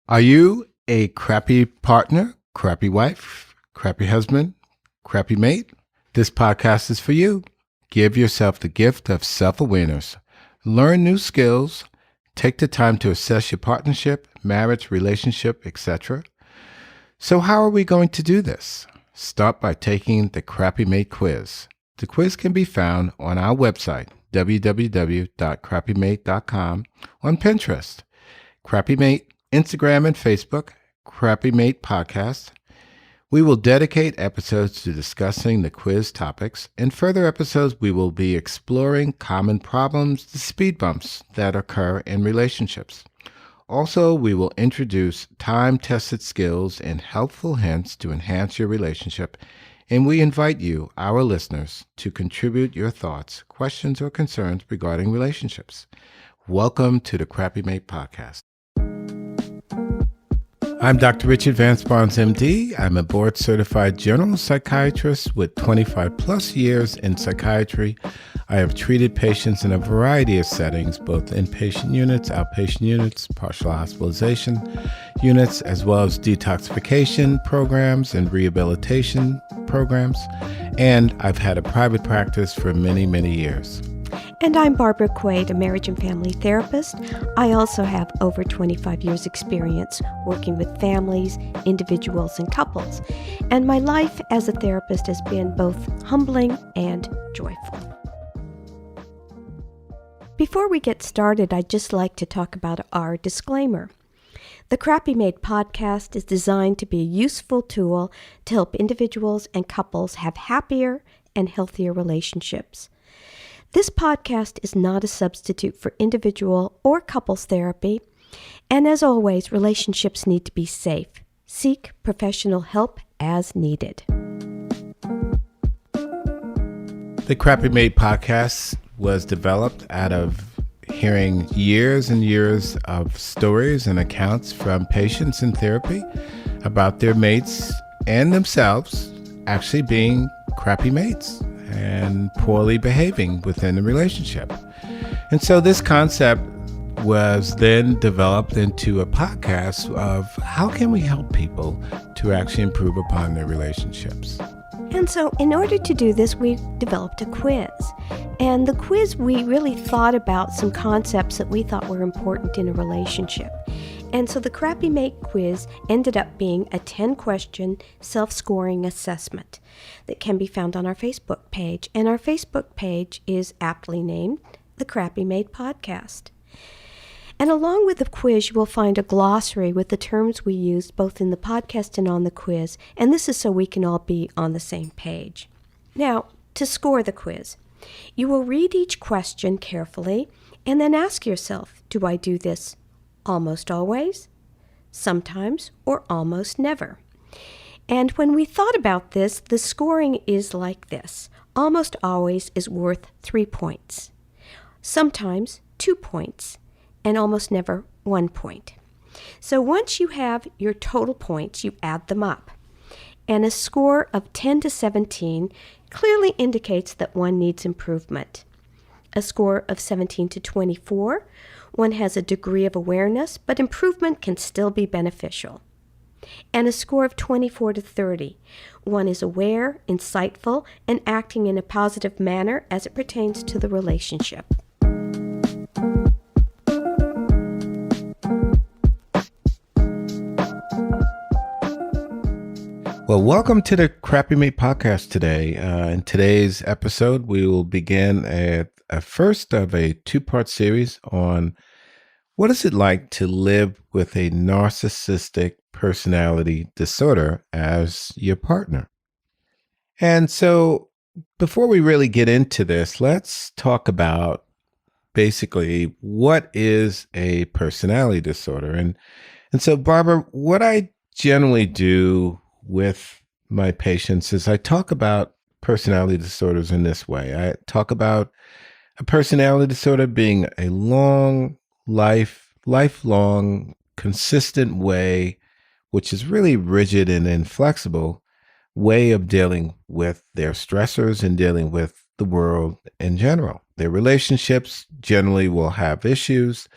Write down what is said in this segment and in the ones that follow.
Are you a crappy partner, crappy wife, crappy husband, crappy mate? This podcast is for you. Give yourself the gift of self-awareness. Learn new skills. Take the time to assess your partnership, marriage, relationship, etc. So how are we going to do this? Start by taking the Crappy Mate quiz. The quiz can be found on our website, www.crappymate.com, on Pinterest, Crappy Mate, Instagram and Facebook, Crappy Mate Podcast. We will dedicate episodes to discussing the quiz topics. In further episodes, we will be exploring common problems, the speed bumps that occur in relationships. Also, we will introduce time-tested skills and helpful hints to enhance your relationship, and we invite you, our listeners, to contribute your thoughts, questions, or concerns regarding relationships. Welcome to the Crappy Mate Podcast. I'm Dr. Richard Vance Barnes, MD. I'm a board-certified general psychiatrist with 25 plus years in psychiatry. I have treated patients in a variety of settings, both inpatient units, outpatient units, partial hospitalization units, as well as detoxification programs and rehabilitation programs. And I've had a private practice for many, many years. And I'm Barbara Quaid, a marriage and family therapist. I also have over 25 years experience working with families, individuals, and couples. And my life as a therapist has been both humbling and joyful. Before we get started, I'd just like to talk about our disclaimer. The Crappy Mate podcast is designed to be a useful tool to help individuals and couples have happier and healthier relationships. This podcast is not a substitute for individual or couples therapy, and as always, relationships need to be safe. Seek professional help as needed. The Crappy Mate podcast was developed out of hearing years and years of stories and accounts from patients in therapy about their mates and themselves actually being crappy mates and poorly behaving within the relationship. And so this concept was then developed into a podcast of how can we help people to actually improve upon their relationships. And so in order to do this, we developed a quiz. And the quiz, we really thought about some concepts that we thought were important in a relationship. And so the Crappy Mate quiz ended up being a 10-question self-scoring assessment that can be found on our Facebook page. And our Facebook page is aptly named the Crappy Mate Podcast. And along with the quiz, you will find a glossary with the terms we used both in the podcast and on the quiz. And this is so we can all be on the same page. Now, to score the quiz, you will read each question carefully and then ask yourself, do I do this almost always, sometimes, or almost never? And when we thought about this, the scoring is like this. Almost always is worth 3 points. Sometimes 2 points. And almost never 1 point. So once you have your total points, you add them up. And a score of 10 to 17 clearly indicates that one needs improvement. A score of 17 to 24, one has a degree of awareness, but improvement can still be beneficial. And a score of 24 to 30, one is aware, insightful, and acting in a positive manner as it pertains to the relationship. Well, welcome to the Crappy Mate podcast today. In today's episode, we will begin a first of a two-part series on what is it like to live with a narcissistic personality disorder as your partner. And so before we really get into this, let's talk about basically what is a personality disorder. And so, Barbara, what I generally do with my patients is I talk about personality disorders in this way. I talk about a personality disorder being a lifelong, consistent way, which is really rigid and inflexible way of dealing with their stressors and dealing with the world in general. Their relationships generally will have issues.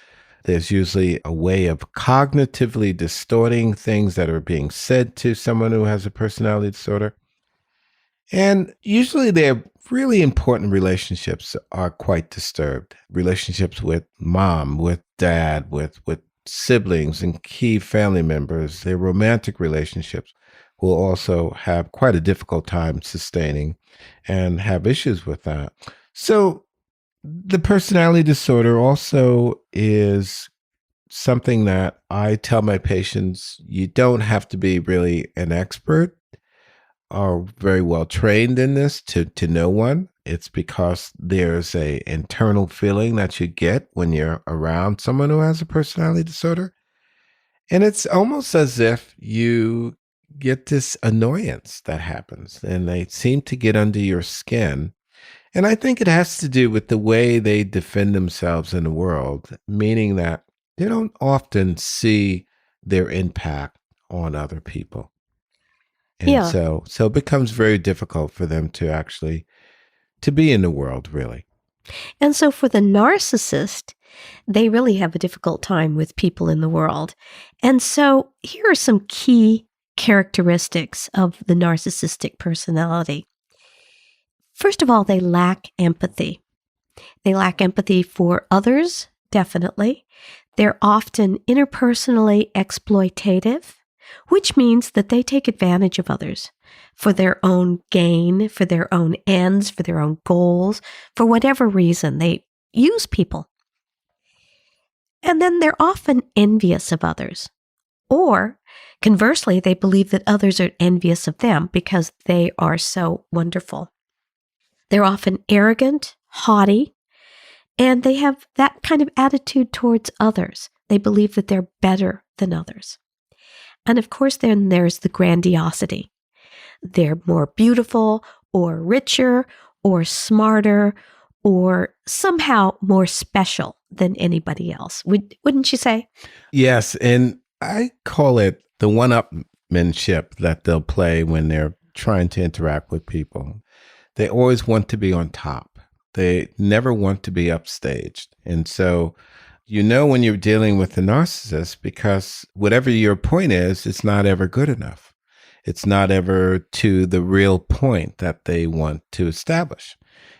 There's usually a way of cognitively distorting things that are being said to someone who has a personality disorder. And usually their really important relationships are quite disturbed. Relationships with mom, with dad, with siblings and key family members, their romantic relationships will also have quite a difficult time sustaining and have issues with that. So the personality disorder also is something that I tell my patients you don't have to be really an expert or very well trained in this to know one. It's because there's a internal feeling that you get when you're around someone who has a personality disorder. And it's almost as if you get this annoyance that happens and they seem to get under your skin. And I think it has to do with the way they defend themselves in the world, meaning that they don't often see their impact on other people. And Yeah. so it becomes very difficult for them to actually to be in the world, really. And so for the narcissist, they really have a difficult time with people in the world. And so here are some key characteristics of the narcissistic personality. First of all, they lack empathy. They lack empathy for others, definitely. They're often interpersonally exploitative, which means that they take advantage of others for their own gain, for their own ends, for their own goals, for whatever reason. They use people. And then they're often envious of others. Or conversely, they believe that others are envious of them because they are so wonderful. They're often arrogant, haughty, and they have that kind of attitude towards others. They believe that they're better than others. And of course, then there's the grandiosity. They're more beautiful or richer or smarter or somehow more special than anybody else. Wouldn't you say? Yes, and I call it the one-upmanship that they'll play when they're trying to interact with people. They always want to be on top. They never want to be upstaged. And so you know when you're dealing with a narcissist because whatever your point is, it's not ever good enough. It's not ever to the real point that they want to establish.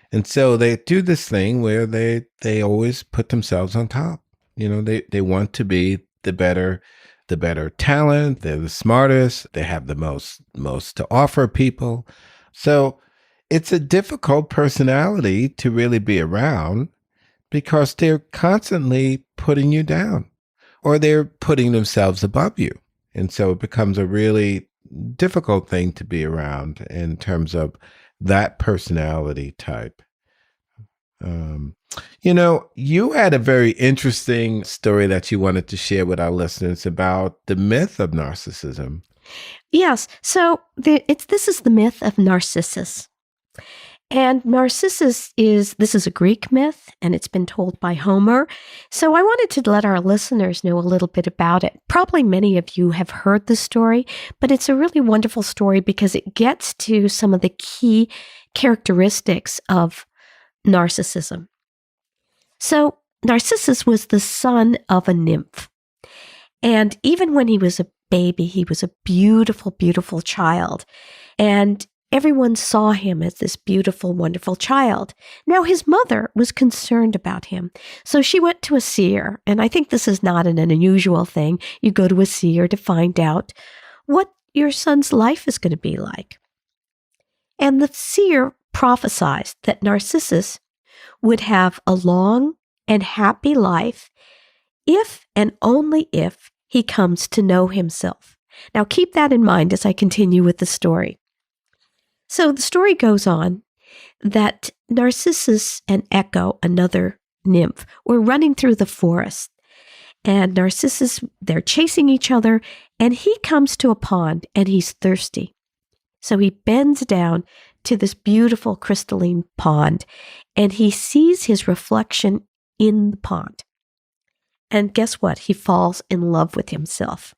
And so they do this thing where they always put themselves on top. You know, they want to be the better talent, they're the smartest, they have the most to offer people. So it's a difficult personality to really be around because they're constantly putting you down or they're putting themselves above you. And so it becomes a really difficult thing to be around in terms of that personality type. You had a very interesting story that you wanted to share with our listeners about the myth of narcissism. Yes. So this is the myth of Narcissus. And Narcissus this is a Greek myth, and it's been told by Homer. So I wanted to let our listeners know a little bit about it. Probably many of you have heard the story, but it's a really wonderful story because it gets to some of the key characteristics of narcissism. So Narcissus was the son of a nymph. And even when he was a baby, he was a beautiful, beautiful child. And everyone saw him as this beautiful, wonderful child. Now, his mother was concerned about him. So she went to a seer. And I think this is not an unusual thing. You go to a seer to find out what your son's life is going to be like. And the seer prophesied that Narcissus would have a long and happy life if and only if he comes to know himself. Now, keep that in mind as I continue with the story. So the story goes on that Narcissus and Echo, another nymph, were running through the forest. And Narcissus, they're chasing each other, and he comes to a pond, and he's thirsty. So he bends down to this beautiful crystalline pond, and he sees his reflection in the pond. And guess what? He falls in love with himself.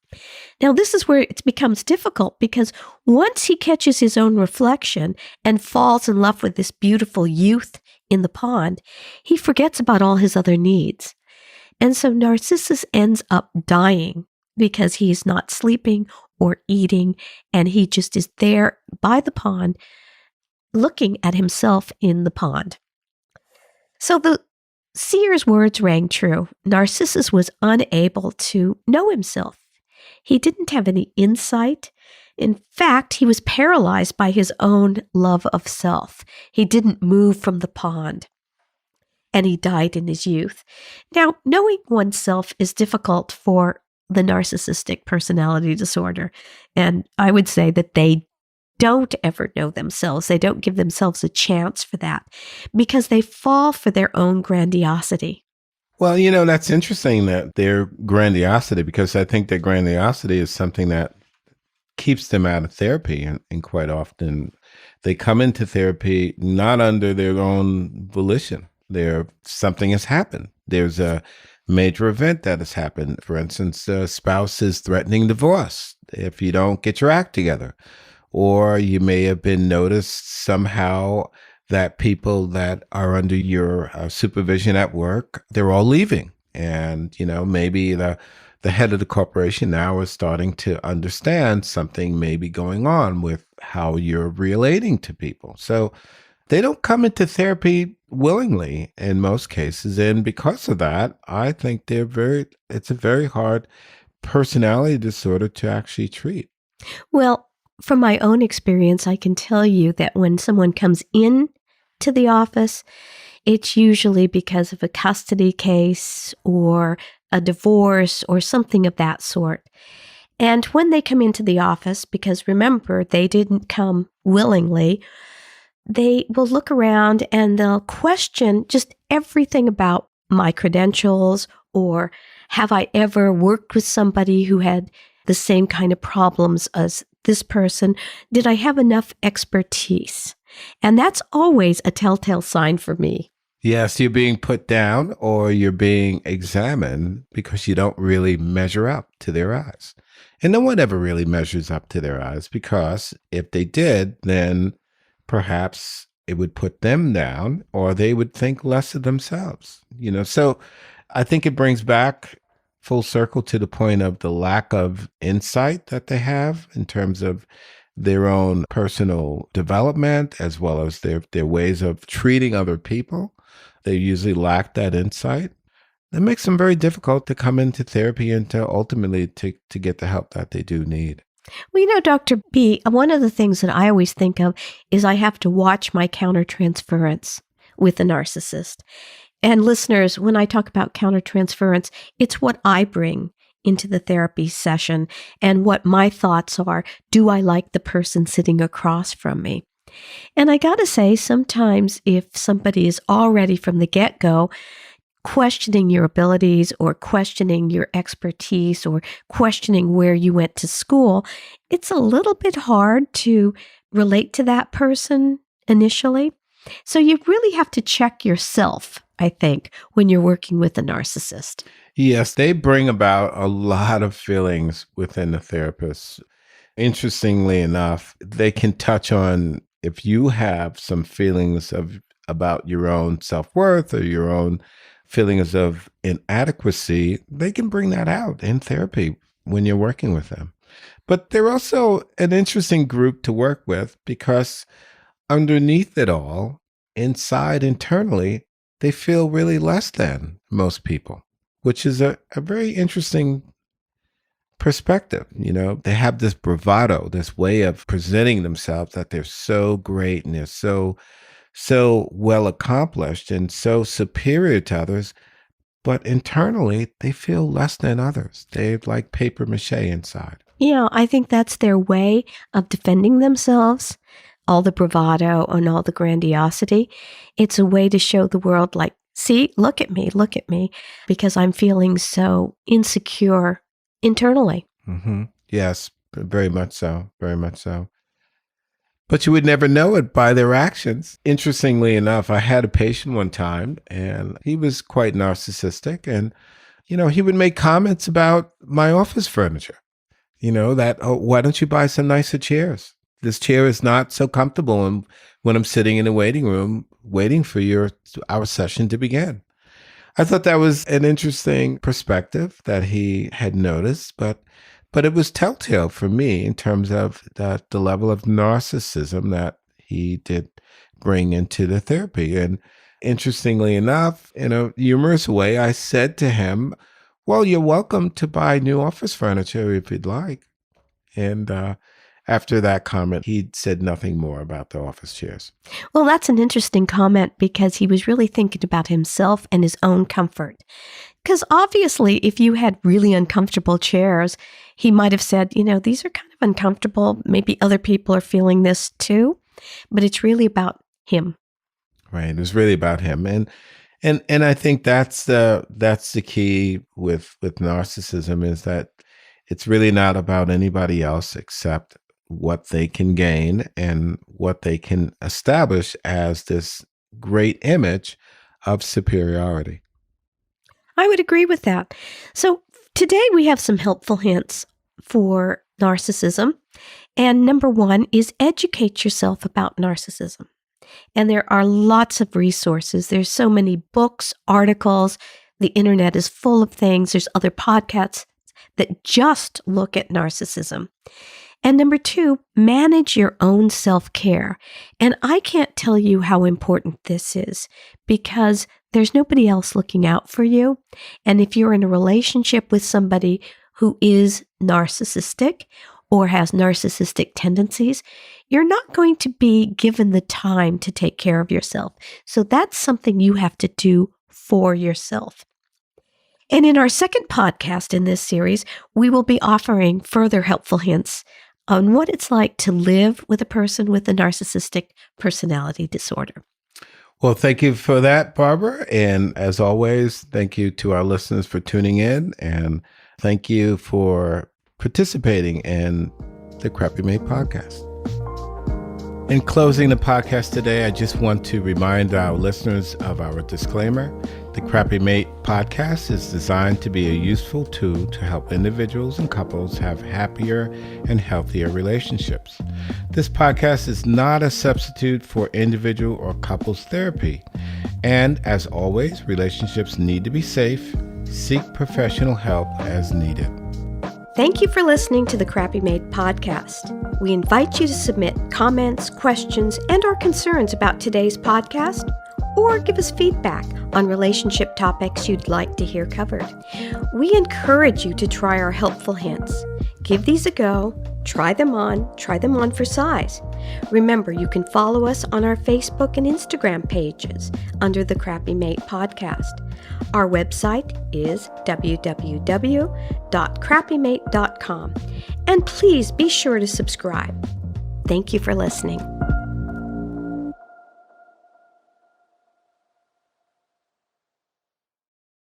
Now, this is where it becomes difficult because once he catches his own reflection and falls in love with this beautiful youth in the pond, he forgets about all his other needs. And so Narcissus ends up dying because he's not sleeping or eating, and he just is there by the pond looking at himself in the pond. So the seer's words rang true. Narcissus was unable to know himself. He didn't have any insight. In fact, he was paralyzed by his own love of self. He didn't move from the pond, and he died in his youth. Now, knowing oneself is difficult for the narcissistic personality disorder, and I would say that they don't ever know themselves. They don't give themselves a chance for that because they fall for their own grandiosity. Well, that's interesting that their grandiosity, because I think their grandiosity is something that keeps them out of therapy. And quite often they come into therapy not under their own volition. Something has happened. There's a major event that has happened. For instance, a spouse is threatening divorce if you don't get your act together. Or you may have been noticed somehow that people that are under your supervision at work, they're all leaving. And, maybe the head of the corporation now is starting to understand something may be going on with how you're relating to people. So they don't come into therapy willingly in most cases. And because of that, I think it's a very hard personality disorder to actually treat. Well, from my own experience, I can tell you that when someone comes in to the office, it's usually because of a custody case or a divorce or something of that sort. And when they come into the office, because remember, they didn't come willingly, they will look around and they'll question just everything about my credentials, or have I ever worked with somebody who had the same kind of problems as this person? Did I have enough expertise? And that's always a telltale sign for me. Yes, you're being put down or you're being examined because you don't really measure up to their eyes. And no one ever really measures up to their eyes, because if they did, then perhaps it would put them down or they would think less of themselves. So I think it brings back full circle to the point of the lack of insight that they have in terms of their own personal development, as well as their ways of treating other people. They usually lack that insight. That makes them very difficult to come into therapy and to ultimately to get the help that they do need. Well, Dr. B, one of the things that I always think of is I have to watch my countertransference with a narcissist. And listeners, when I talk about countertransference, it's what I bring into the therapy session and what my thoughts are. Do I like the person sitting across from me? And I got to say, sometimes if somebody is already from the get-go questioning your abilities or questioning your expertise or questioning where you went to school, it's a little bit hard to relate to that person initially. So you really have to check yourself, I think, when you're working with a narcissist. Yes, they bring about a lot of feelings within the therapist. Interestingly enough, they can touch on if you have some feelings about your own self-worth or your own feelings of inadequacy, they can bring that out in therapy when you're working with them. But they're also an interesting group to work with because underneath it all, internally, they feel really less than most people, which is a very interesting perspective. They have this bravado, this way of presenting themselves that they're so great and they're so well accomplished and so superior to others, but internally they feel less than others. They're like paper mache inside. Yeah, I think that's their way of defending themselves, all the bravado and all the grandiosity. It's a way to show the world, like, see, look at me, because I'm feeling so insecure internally. Mm-hmm. Yes, very much so, very much so. But you would never know it by their actions. Interestingly enough, I had a patient one time and he was quite narcissistic. And, he would make comments about my office furniture, that, oh, why don't you buy some nicer chairs? This chair is not so comfortable when I'm sitting in the waiting room waiting for our session to begin. I thought that was an interesting perspective that he had noticed, but it was telltale for me in terms of the level of narcissism that he did bring into the therapy. And interestingly enough, in a humorous way, I said to him, "Well, you're welcome to buy new office furniture if you'd like." And after that comment, he said nothing more about the office chairs. Well, that's an interesting comment because he was really thinking about himself and his own comfort. Because obviously, if you had really uncomfortable chairs, he might have said, these are kind of uncomfortable. Maybe other people are feeling this too. But it's really about him. Right. It was really about him. And I think that's the key with narcissism, is that it's really not about anybody else except what they can gain and what they can establish as this great image of superiority. I would agree with that. So today we have some helpful hints for narcissism. And number one is educate yourself about narcissism. And there are lots of resources. There's so many books, articles. The internet is full of things. There's other podcasts that just look at narcissism. And number two, manage your own self-care. And I can't tell you how important this is because there's nobody else looking out for you. And if you're in a relationship with somebody who is narcissistic or has narcissistic tendencies, you're not going to be given the time to take care of yourself. So that's something you have to do for yourself. And in our second podcast in this series, we will be offering further helpful hints on what it's like to live with a person with a narcissistic personality disorder. Well, thank you for that, Barbara. And as always, thank you to our listeners for tuning in. And thank you for participating in the Crappy Mate podcast. In closing the podcast today, I just want to remind our listeners of our disclaimer. The Crappy Mate podcast is designed to be a useful tool to help individuals and couples have happier and healthier relationships. This podcast is not a substitute for individual or couples therapy. And as always, relationships need to be safe. Seek professional help as needed. Thank you for listening to the Crappy Mate podcast. We invite you to submit comments, questions, and or concerns about today's podcast, or give us feedback on relationship topics you'd like to hear covered. We encourage you to try our helpful hints. Give these a go, try them on for size. Remember, you can follow us on our Facebook and Instagram pages under the Crappy Mate podcast. Our website is www.crappymate.com. And please be sure to subscribe. Thank you for listening.